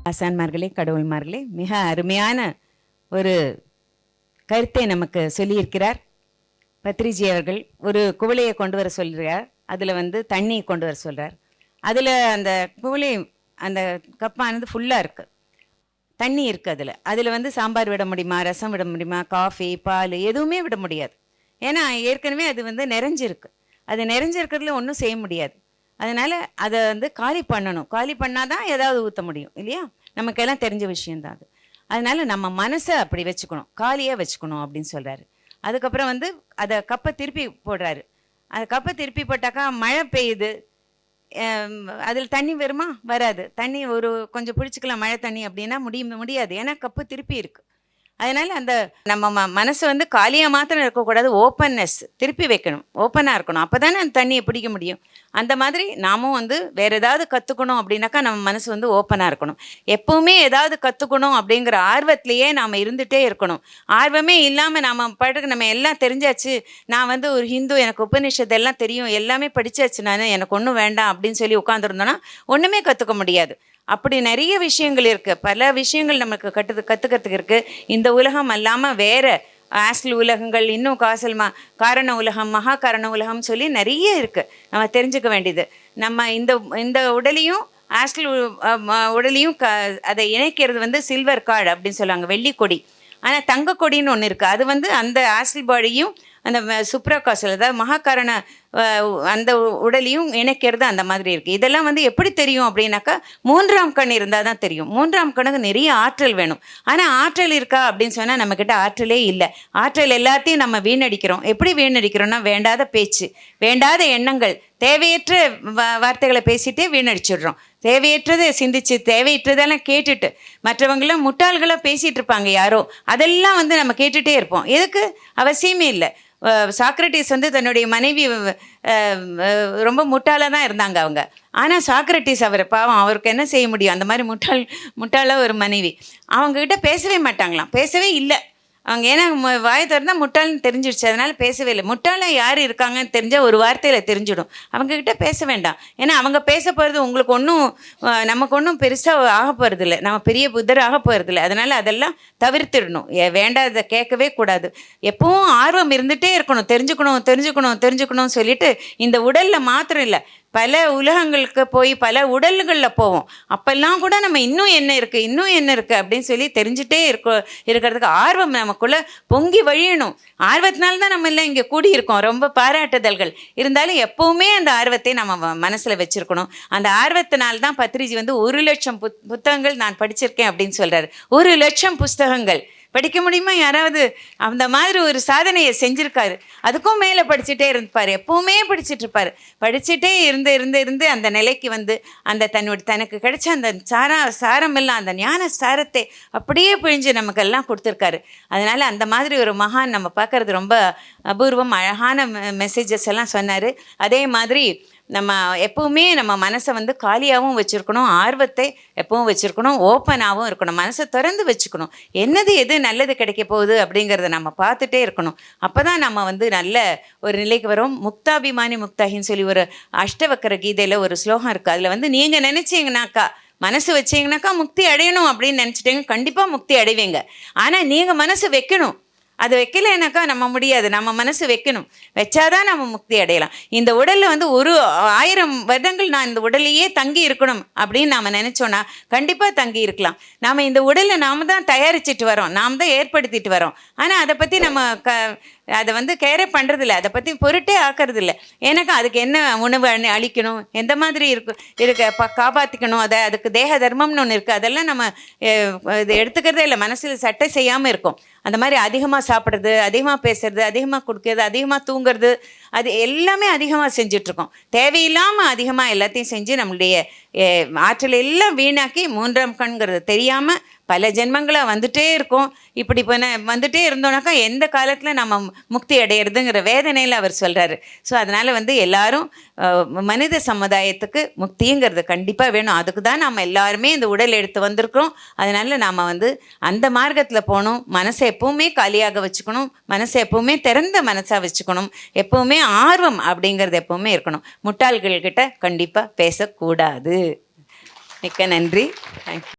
ஆசான்மார்களே, கடவுள்மார்களே, மிக அருமையான ஒரு கருத்தை நமக்கு சொல்லியிருக்கிறார் பத்ரிஜி அவர்கள். ஒரு குவளையை கொண்டு வர சொல்கிறார், அதில் தண்ணி கொண்டு வர சொல்கிறார். அதில் அந்த குவளை அந்த கப்பானது ஃபுல்லாக இருக்குது, தண்ணி இருக்குது. அதில் சாம்பார் விட முடியுமா, ரசம் விட முடியுமா, காஃபி, பால் எதுவுமே விட முடியாது. ஏன்னா ஏற்கனவே அது நிறைஞ்சிருக்கு. அது நிறைஞ்சிருக்கிறதுல ஒன்றும் செய்ய முடியாது. அதனால் அதை காலி பண்ணணும். காலி பண்ணால் தான் ஏதாவது ஊற்ற முடியும் இல்லையா? நமக்கெல்லாம் தெரிஞ்ச விஷயந்தான் அது. அதனால் நம்ம மனசை அப்படி வச்சுக்கணும், காலியாக வச்சுக்கணும் அப்படின்னு சொல்கிறாரு. அதுக்கப்புறம் அதை கப்பை திருப்பி போடுறாரு. அது கப்பை திருப்பி போட்டாக்கா மழை பெய்யுது, அதில் தண்ணி வருமா? வராது. தண்ணி கொஞ்சம் பிடிச்சிக்கலாம் மழை தண்ணி அப்படின்னா முடியாது. ஏன்னா கப்பு திருப்பி இருக்குது. அதனால் அந்த நம்ம மனசு காலியாக மாத்திரம் இருக்கக்கூடாது, ஓப்பன்னஸ் திருப்பி வைக்கணும், ஓப்பனாக இருக்கணும். அப்போ தானே அந்த தண்ணியை பிடிக்க முடியும். அந்த மாதிரி நாமும் வேறு ஏதாவது கற்றுக்கணும் அப்படின்னாக்கா நம்ம மனசு ஓப்பனாக இருக்கணும். எப்போவுமே ஏதாவது கற்றுக்கணும் அப்படிங்கிற ஆர்வத்திலேயே நாம் இருந்துகிட்டே இருக்கணும். ஆர்வமே இல்லாமல் நம்ம பாட்டுக்கு நம்ம எல்லாம் தெரிஞ்சாச்சு, நான் ஒரு ஹிந்து, எனக்கு உபநிஷத்து எல்லாம் தெரியும், எல்லாமே படித்தாச்சு, நான் எனக்கு ஒன்றும் வேண்டாம் அப்படின்னு சொல்லி உட்காந்துருந்தோன்னா ஒன்றுமே கற்றுக்க முடியாது. அப்படி நிறைய விஷயங்கள் இருக்குது, பல விஷயங்கள் நமக்கு கற்றுக்கிறதுக்கு இருக்குது. இந்த உலகம் அல்லாமல் வேறு ஆஸ்ட்ரல் உலகங்கள், இன்னும் காரண உலகம், மகா காரண உலகம் சொல்லி நிறைய இருக்குது நம்ம தெரிஞ்சுக்க வேண்டியது. நம்ம இந்த உடலையும் ஆஸ்ட்ரல் உடலையும் அதை இணைக்கிறது சில்வர் கார்டு அப்படின்னு சொல்லுவாங்க, வெள்ளிக்கொடி. ஆனால் தங்க கொடின்னு ஒன்று இருக்குது, அது அந்த ஆஸ்ட்ரல் பாடியும் அந்த சுப்ராகாசல், அதாவது மகாகாரண அந்த உடலையும் இணைக்கிறது அந்த மாதிரி இருக்குது. இதெல்லாம் எப்படி தெரியும் அப்படின்னாக்கா, மூன்றாம் கண் இருந்தால் தான் தெரியும். மூன்றாம் கண்ணுக்கு நிறைய ஆற்றல் வேணும். ஆனால் ஆற்றல் இருக்கா அப்படின்னு சொன்னால் நம்மக்கிட்ட ஆற்றலே இல்லை. ஆற்றல் எல்லாத்தையும் நம்ம வீணடிக்கிறோம். எப்படி வீணடிக்கிறோன்னா, வேண்டாத பேச்சு, வேண்டாத எண்ணங்கள், தேவையற்ற வார்த்தைகளை பேசிகிட்டே வீணடிச்சிடுறோம். தேவையற்றதை சிந்திச்சு, தேவையற்றதெல்லாம் கேட்டுட்டு, மற்றவங்களாம் முட்டாள்களாக பேசிகிட்டு இருப்பாங்க யாரோ, அதெல்லாம் நம்ம கேட்டுகிட்டே இருப்போம். எதுக்கு? அவசியமே இல்லை. சாக்ரட்டிஸ் தன்னுடைய மனைவி ரொம்ப முட்டாளாக தான் இருந்தாங்க அவங்க. ஆனால் சாக்ரட்டிஸ் அவர் பாவம், அவருக்கு என்ன செய்ய முடியும்? அந்த மாதிரி முட்டாளாக ஒரு மனைவி. அவங்கக்கிட்ட பேசவே மாட்டாங்களாம், பேசவே இல்லை அவங்க. ஏன்னா வாயை திறந்தால் முட்டாள்னு தெரிஞ்சிடுச்சு, அதனால் பேசவே இல்லை. முட்டாளாக யார் இருக்காங்கன்னு தெரிஞ்சால் ஒரு வார்த்தையில் தெரிஞ்சிடும். அவங்கக்கிட்ட பேச வேண்டாம். ஏன்னா அவங்க பேச போகிறது உங்களுக்கு ஒன்றும், நமக்கு ஒன்றும் பெருசாக ஆக போகிறது இல்லை, நம்ம பெரிய புத்தர் ஆக போகிறது இல்லை. அதனால் அதெல்லாம் தவிர்த்திடணும், வேண்டாத கேட்கவே கூடாது. எப்பவும் ஆர்வம் இருந்துகிட்டே இருக்கணும், தெரிஞ்சுக்கணும் சொல்லிட்டு இந்த உடலில் மாத்திரம் இல்லை, பல உலகங்களுக்கு போய் பல உடல்களில் போவோம். அப்பெல்லாம் கூட நம்ம இன்னும் என்ன இருக்குது அப்படின்னு சொல்லி தெரிஞ்சுட்டே இருக்கிறதுக்கு ஆர்வம் நமக்குள்ளே பொங்கி வழியணும். ஆர்வத்தினால்தான் நம்ம எல்லாம் இங்கே கூடியிருக்கோம். ரொம்ப பாராட்டுதல்கள் இருந்தாலும் எப்போவுமே அந்த ஆர்வத்தை நம்ம மனசில் வச்சுருக்கணும். அந்த ஆர்வத்தினால்தான் பத்ரிஜி 1,00,000 புத்தகங்கள் நான் படிச்சிருக்கேன் அப்படின்னு சொல்கிறாரு. 1,00,000 புஸ்தகங்கள் படிக்க முடியுமா? யாராவது அந்த மாதிரி ஒரு சாதனையை செஞ்சுருக்காரு. அதுக்கும் மேலே படிச்சுட்டே இருப்பார், எப்போவுமே படிச்சுட்ருப்பார். படிச்சுட்டே இருந்து அந்த நிலைக்கு அந்த தனக்கு கிடைச்ச அந்த சாரமெல்லாம், அந்த ஞான சாரத்தை அப்படியே பிழிஞ்சு நமக்கெல்லாம் கொடுத்துருக்காரு. அதனால் அந்த மாதிரி ஒரு மகான் நம்ம பார்க்குறது ரொம்ப அபூர்வம். அழகான மெசேஜஸ் எல்லாம் சொன்னார். அதே மாதிரி நம்ம எப்போவுமே நம்ம மனசை காலியாகவும் வச்சுருக்கணும், ஆர்வத்தை எப்பவும் வச்சுருக்கணும், ஓப்பனாகவும் இருக்கணும், மனசை திறந்து வச்சுக்கணும். எது நல்லது கிடைக்க போகுது அப்படிங்கிறத நம்ம பார்த்துட்டே இருக்கணும். அப்போ தான் நம்ம நல்ல ஒரு நிலைக்கு வரும். முக்தாபிமானி முக்தாகின்னு சொல்லி ஒரு அஷ்டவக்கர கீதையில் ஒரு ஸ்லோகம் இருக்குது. அதில் நீங்கள் நினச்சிங்கனாக்கா, மனசு வச்சிங்கனாக்கா முக்தி அடையணும் அப்படின்னு நினச்சிட்டிங்க, கண்டிப்பாக முக்தி அடைவீங்க. ஆனால் நீங்கள் மனசு வைக்கணும். அது வைக்கலைனாக்கா நம்ம முடியாது. நம்ம மனசு வைக்கணும், வச்சாதான் நம்ம முக்தி அடையலாம். இந்த உடலில் 1000 வருடங்கள் நான் இந்த உடலையே தங்கி இருக்கணும் அப்படின்னு நாம் நினச்சோன்னா கண்டிப்பாக தங்கி இருக்கலாம். நாம் இந்த உடலை நாம் தான் தயாரிச்சிட்டு வரோம், நாம் தான் ஏற்படுத்திட்டு வரோம். ஆனால் அதை பற்றி நம்ம அதை கேரே பண்ணுறதில்ல, அதை பற்றி பொருட்டே ஆக்கிறதில்ல. ஏன்னாக்கா அதுக்கு என்ன உணவு அளிக்கணும், எந்த மாதிரி காப்பாற்றிக்கணும், அதுக்கு தேக தர்மம்னு ஒன்று இருக்குது, அதெல்லாம் நம்ம இது எடுத்துக்கிறதே இல்லை. மனசில் சட்டை செய்யாமல் இருக்கும். அந்த மாதிரி அதிகமாக சாப்பிட்றது, அதிகமாக பேசுறது, அதிகமாக கொடுக்கறது, அதிகமாக தூங்குறது, அது எல்லாமே அதிகமாக செஞ்சிட்ருக்கோம். தேவையில்லாமல் அதிகமாக எல்லாத்தையும் செஞ்சு நம்மளுடைய ஆற்றல் எல்லாம் வீணாக்கி மூன்றாம் கண்கிறது தெரியாமல் பல ஜென்மங்களாக வந்துட்டே இருக்கும். இப்படி வந்துட்டே இருந்தோம்னாக்கா எந்த காலத்தில் நம்ம முக்தி அடையிறதுங்கிற வேதனையில் அவர் சொல்கிறாரு. ஸோ அதனால் எல்லாரும் மனித சமுதாயத்துக்கு முக்திங்கிறது கண்டிப்பாக வேணும். அதுக்கு தான் நம்ம எல்லாருமே இந்த உடல் எடுத்து வந்திருக்கிறோம். அதனால் நாம் அந்த மார்க்கத்தில் போகணும். மனசை எப்போவுமே காலியாக வச்சுக்கணும், மனசை எப்போவுமே திறந்த மனசாக வச்சுக்கணும். எப்போவுமே எப்பவுமே ஆர்வம் அப்படிங்கிறது எப்பவுமே இருக்கணும். முட்டாள்கள் கிட்ட கண்டிப்பாக பேசக்கூடாது. மிக்க நன்றி. தேங்க்யூ.